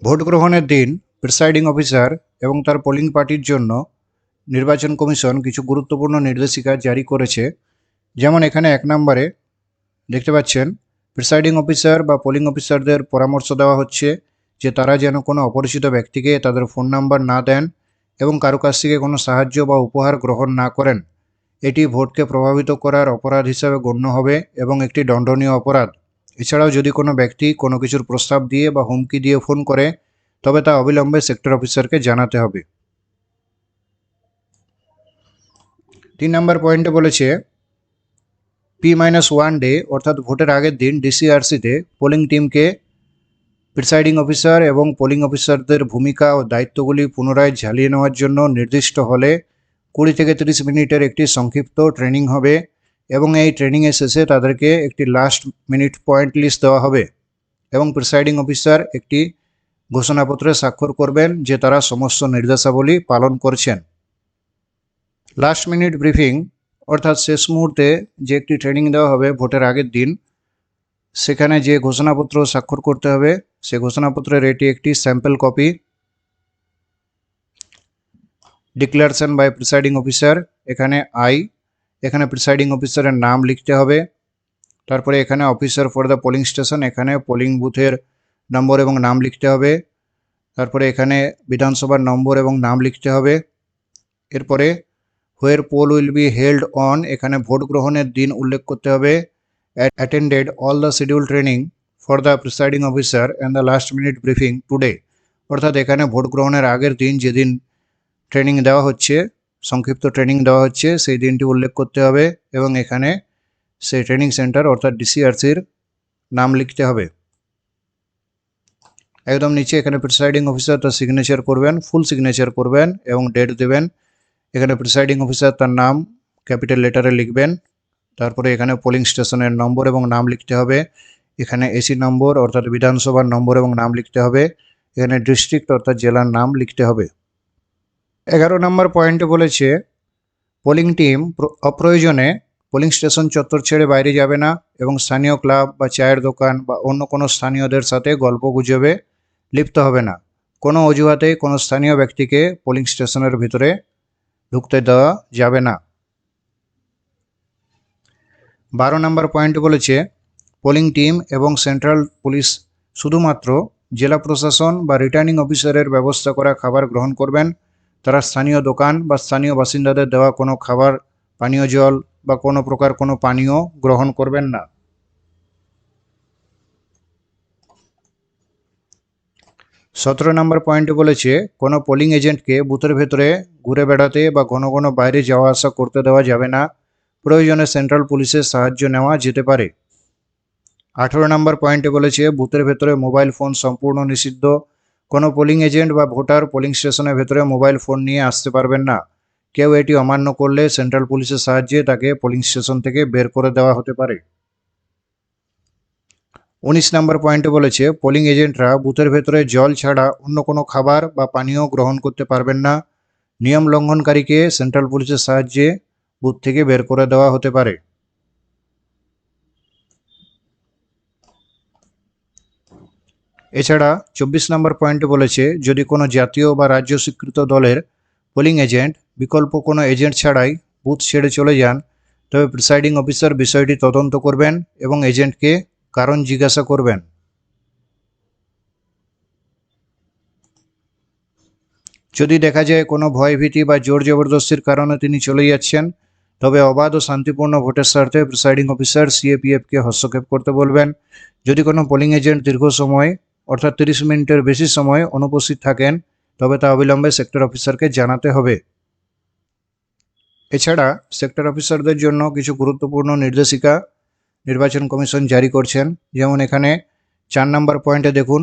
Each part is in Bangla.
ভোট গ্রহণের দিন প্রিসাইডিং অফিসার এবং তার পোলিং পার্টির জন্য নির্বাচন কমিশন কিছু গুরুত্বপূর্ণ নির্দেশিকা জারি করেছে। যেমন এখানে 1 নম্বরে দেখতে পাচ্ছেন, প্রিসাইডিং অফিসার বা পোলিং অফিসারদের পরামর্শ দেওয়া হচ্ছে যে তারা যেন কোনো অপরিচিত ব্যক্তিকে তাদের ফোন নাম্বার না দেন এবং কারো কাছ থেকে কোনো সাহায্য বা উপহার গ্রহণ না করেন। এটি ভোটকে প্রভাবিত করার অপরাধ হিসাবে গণ্য হবে এবং একটি দণ্ডনীয় অপরাধ। এছাড়াও যদি কোনো ব্যক্তি কোনো কিছুর প্রস্তাব দিয়ে বা হুমকি দিয়ে ফোন করে, তবে তা অবিলম্বে সেক্টর অফিসারকে জানাতে হবে। 3 নম্বর পয়েন্টে বলেছে, P-1 ডে অর্থাৎ ভোটের আগের দিন ডিসিআরসিতে পোলিং টিমকে প্রিসাইডিং অফিসার এবং পোলিং অফিসারদের ভূমিকা ও দায়িত্বগুলি পুনরায় ঝালিয়ে নেওয়ার জন্য নির্দিষ্ট হলে 20 থেকে 30 মিনিটের একটি সংক্ষিপ্ত ট্রেনিং হবে এবং এই ট্রেনিংয়ের শেষে তাদেরকে একটি লাস্ট মিনিট পয়েন্ট লিস্ট দেওয়া হবে এবং প্রিসাইডিং অফিসার একটি ঘোষণাপত্রে স্বাক্ষর করবেন যে তারা সমস্ত নির্দেশাবলী পালন করছেন। লাস্ট মিনিট ব্রিফিং অর্থাৎ শেষ মুহূর্তে যে একটি ট্রেনিং দেওয়া হবে ভোটের আগের দিন, সেখানে যে ঘোষণাপত্র স্বাক্ষর করতে হবে সে ঘোষণাপত্রের এটি একটি sample copy. Declaration by presiding officer, এখানে এখানে প্রিসাইডিং অফিসারের নাম লিখতে হবে। তারপরে এখানে officer for the polling station, এখানে পোলিং বুথের নম্বর এবং নাম লিখতে হবে। তারপরে এখানে বিধানসভার নম্বর এবং নাম লিখতে হবে। এরপরে where poll will be held on, এখানে ভোট গ্রহণের দিন উল্লেখ করতে হবে। Attended all the schedule training for the presiding officer and the last minute briefing today, অর্থাৎ এখানে ভোট গ্রহণের আগের দিন যেদিন ট্রেনিং দেওয়া হচ্ছে, সংক্ষিপ্ত ট্রেনিং দেওয়া হচ্ছে, সেই দিনটি উল্লেখ করতে হবে এবং এখানে সেই ট্রেনিং সেন্টার অর্থাৎ ডিসিআরসির নাম লিখতে হবে। একদম নিচে এখানে প্রিসাইডিং অফিসার তার সিগনেচার করবেন, ফুল সিগনেচার করবেন এবং ডেট দেবেন। এখানে প্রিসাইডিং অফিসার তার নাম ক্যাপিটাল লেটারে লিখবেন। তারপরে এখানে পোলিং স্টেশনের নম্বর এবং নাম লিখতে হবে। এখানে এসি নম্বর অর্থাৎ বিধানসভার নম্বর এবং নাম লিখতে হবে। এখানে ডিস্ট্রিক্ট অর্থাৎ জেলার নাম লিখতে হবে। 11 নম্বর পয়েন্টে বলেছে, পোলিং টিম অপ্রয়োজনে পোলিং স্টেশন চত্বর ছেড়ে বাইরে যাবে না এবং স্থানীয় ক্লাব বা চায়ের দোকান বা অন্য কোনো স্থানীয়দের সাথে গল্প গুজবে লিপ্ত হবে না। কোনো অজুহাতে কোনো স্থানীয় ব্যক্তিকে পোলিং স্টেশনের ভিতরে ঢুকতে দেওয়া যাবে না। 12 নম্বর পয়েন্ট বলেছে, পোলিং টিম এবং সেন্ট্রাল পুলিশ শুধুমাত্র জেলা প্রশাসন বা রিটার্নিং অফিসারের ব্যবস্থা করা খাবার গ্রহণ করবেন। তারা স্থানীয় দোকান বা স্থানীয় বাসিন্দাদের দেওয়া কোনো খাবার, পানীয় জল বা কোনো প্রকার কোনো পানীয় গ্রহণ করবেন না। 17 নম্বর পয়েন্টে বলেছে, কোনো পোলিং এজেন্টকে বুথের ভেতরে ঘুরে বেড়াতে বা ঘন ঘন বাইরে যাওয়া আসা করতে দেওয়া যাবে না। প্রয়োজনে সেন্ট্রাল পুলিশের সাহায্য নেওয়া যেতে পারে। 18 নম্বর পয়েন্টে বলেছে, বুথের ভেতরে মোবাইল ফোন সম্পূর্ণ নিষিদ্ধ। কোনো পোলিং এজেন্ট বা ভোটার পোলিং স্টেশনের ভেতরে মোবাইল ফোন নিয়ে আসতে পারবেন না। কেউ এটি অমান্য করলে সেন্ট্রাল পুলিশের সাহায্যে তাকে পোলিং স্টেশন থেকে বের করে দেওয়া হতে পারে। 19 নম্বর পয়েন্টে বলেছে, পোলিং এজেন্টরা বুথের ভেতরে জল ছাড়া অন্য কোনো খাবার বা পানীয় গ্রহণ করতে পারবেন না। নিয়ম লঙ্ঘনকারীকে সেন্ট্রাল পুলিশের সাহায্যে বুথ থেকে বের করে দেওয়া হতে পারে। এছাড়া 24 নম্বর পয়েন্টে বলেছে, যদি কোনো জাতীয় বা রাজ্য স্বীকৃত দলের পোলিং এজেন্ট বিকল্প কোনো এজেন্ট ছাড়াই বুথ ছেড়ে চলে যান, তবে প্রিসাইডিং অফিসার বিষয়টি তদন্ত করবেন এবং এজেন্টকে কারণ জিজ্ঞাসা করবেন। যদি দেখা যায় কোনো ভয়ভীতি বা জোর জবরদস্তির কারণে তিনি চলে যাচ্ছেন, তবে অবাধ ও শান্তিপূর্ণ ভোটের স্বার্থে প্রিসাইডিং অফিসার সিএপিএফকে হস্তক্ষেপ করতে বলবেন। যদি কোনো পোলিং এজেন্ট দীর্ঘ সময় অর্থাৎ 30 মিনিটের বেশি সময় অনুপস্থিত থাকেন, তবে তা অবিলম্বে সেক্টর অফিসারকে জানাতে হবে। এছাড়া সেক্টর অফিসারদের জন্য কিছু গুরুত্বপূর্ণ নির্দেশিকা নির্বাচন কমিশন জারি করছেন। যেমন এখানে 4 নম্বর পয়েন্টে দেখুন,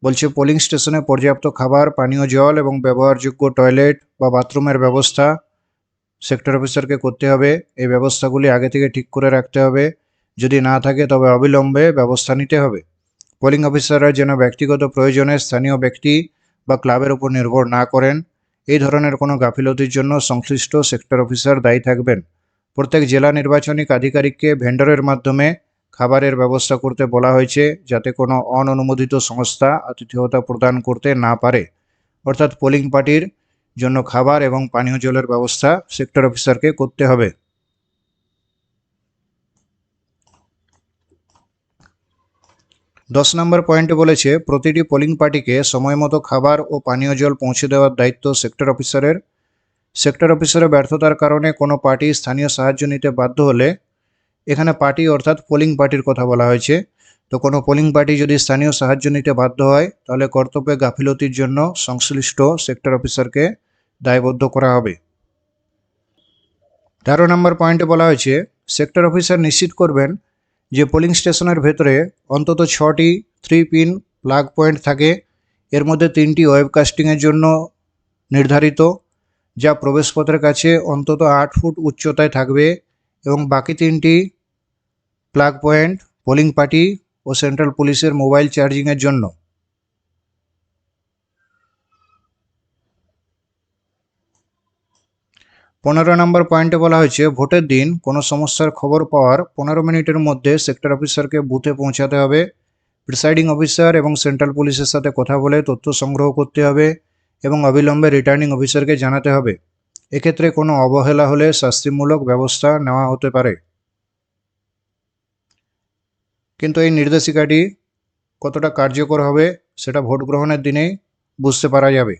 বলছে পোলিং স্টেশনে পর্যাপ্ত খাবার, পানীয় জল এবং ব্যবহারযোগ্য টয়লেট বা বাথরুমের ব্যবস্থা সেক্টর অফিসারকে করতে হবে। এই ব্যবস্থাগুলি আগে থেকে ঠিক করে রাখতে হবে। যদি না থাকে তবে অবিলম্বে ব্যবস্থা নিতে হবে। পোলিং অফিসাররা যেন ব্যক্তিগত প্রয়োজনে স্থানীয় ব্যক্তি বা ক্লাবের উপর নির্ভর না করেন। এই ধরনের কোনো গাফিলতির জন্য সংশ্লিষ্ট সেক্টর অফিসার দায়ী থাকবেন। প্রত্যেক জেলা নির্বাচনিক আধিকারিককে ভেন্ডরের মাধ্যমে খাবারের ব্যবস্থা করতে বলা হয়েছে, যাতে কোনো অননুমোদিত সংস্থা আতিথেয়তা প্রদান করতে না পারে। অর্থাৎ পোলিং পার্টির জন্য খাবার এবং পানীয় জলের ব্যবস্থা সেক্টর অফিসারকে করতে হবে। 10 নম্বর পয়েন্টে বলেছে, প্রতিটি পোলিং পার্টিকে সময়মতো খাবার ও পানীয় জল পৌঁছে দেওয়ার দায়িত্ব সেক্টর অফিসারের। সেক্টর অফিসারের ব্যর্থতার কারণে কোনো পার্টি স্থানীয় সাহায্য নিতে বাধ্য হলে, এখানে পার্টি অর্থাৎ পোলিং পার্টির কথা বলা হয়েছে, তো কোনো পোলিং পার্টি যদি স্থানীয় সাহায্য নিতে বাধ্য হয়, তাহলে কর্তব্যে গাফিলতির জন্য সংশ্লিষ্ট সেক্টর অফিসারকে দায়বদ্ধ করা হবে। 13 নম্বর পয়েন্টে বলা হয়েছে, সেক্টর অফিসার নিশ্চিত করবেন যে পোলিং স্টেশনের ভেতরে অন্তত 6টি 3-পিন প্লাগ পয়েন্ট থাকে। এর মধ্যে 3টি ওয়েবকাস্টিংয়ের জন্য নির্ধারিত, যা প্রবেশপথের কাছে অন্তত 8 ফুট উচ্চতায় থাকবে, এবং বাকি 3টি প্লাগ পয়েন্ট পোলিং পার্টি ও সেন্ট্রাল পুলিশের মোবাইল চার্জিংয়ের জন্য। 15 নম্বর পয়েন্টে বলা হয়েছে, ভোটের দিন কোনো সমস্যার খবর পাওয়ার 15 মিনিটের মধ্যে সেক্টর অফিসারকে বুথে পৌঁছাতে হবে। প্রিসাইডিং অফিসার এবং সেন্ট্রাল পুলিশের সাথে কথা বলে তথ্য সংগ্রহ করতে হবে এবং অবিলম্বে রিটার্নিং অফিসারকে জানাতে হবে। এক্ষেত্রে কোনো অবহেলা হলে শাস্তিমূলক ব্যবস্থা নেওয়া হতে পারে। কিন্তু এই নির্দেশিকাটি কতটা কার্যকর হবে সেটা ভোট গ্রহণের দিনেই বুঝতে পারা যাবে।